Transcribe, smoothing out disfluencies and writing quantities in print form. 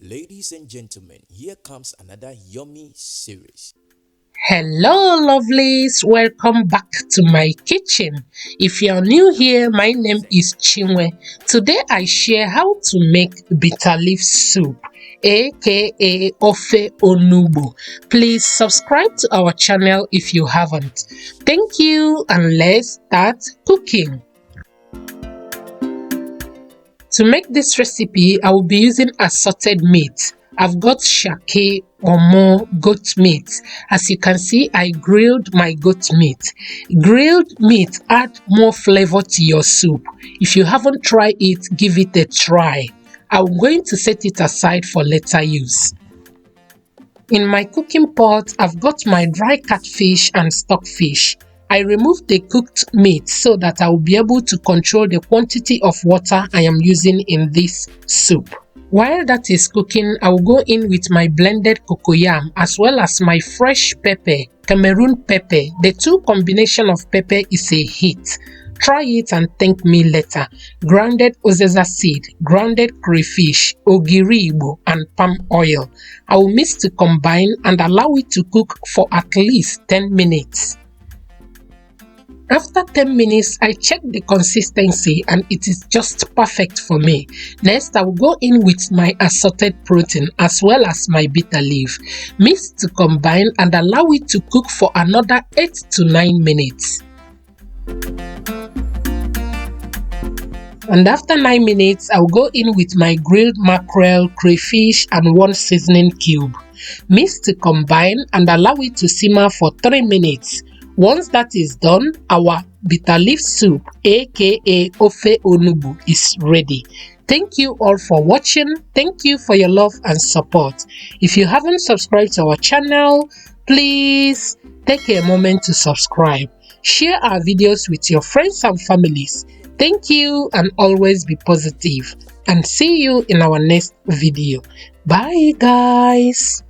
Ladies and gentlemen, here comes another yummy series. Hello lovelies, welcome back to my kitchen. If you're new here, my name is Chinwe. Today I share how to make bitterleaf soup, aka Ofe Onugbu. Please subscribe to our channel if you haven't. Thank you, and let's start cooking. To make this recipe, I will be using assorted meat. I've got shake or more goat meat. As you can see, I grilled my goat meat. Grilled meat add more flavor to your soup. If you haven't tried it, give it a try. I'm going to set it aside for later use. In my cooking pot, I've got my dry catfish and stockfish. I removed the cooked meat so that I will be able to control the quantity of water I am using in this soup. While that is cooking, I will go in with my blended cocoyam as well as my fresh pepper, Cameroon pepper. The two combination of pepper is a hit. Try it and thank me later. Grounded uziza seed, grounded crayfish, ogiri Igbo, and palm oil. I will mix to combine and allow it to cook for at least 10 minutes. After 10 minutes, I check the consistency and it is just perfect for me. Next, I will go in with my assorted protein as well as my bitter leaf. Mix to combine and allow it to cook for another 8 to 9 minutes. And after 9 minutes, I will go in with my grilled mackerel, crayfish, and 1 seasoning cube. Mix to combine and allow it to simmer for 3 minutes. Once that is done, our bitterleaf soup, aka Ofe Onugbu, is ready. Thank you all for watching. Thank you for your love and support. If you haven't subscribed to our channel, please take a moment to subscribe. Share our videos with your friends and families. Thank you, and always be positive. And see you in our next video. Bye guys.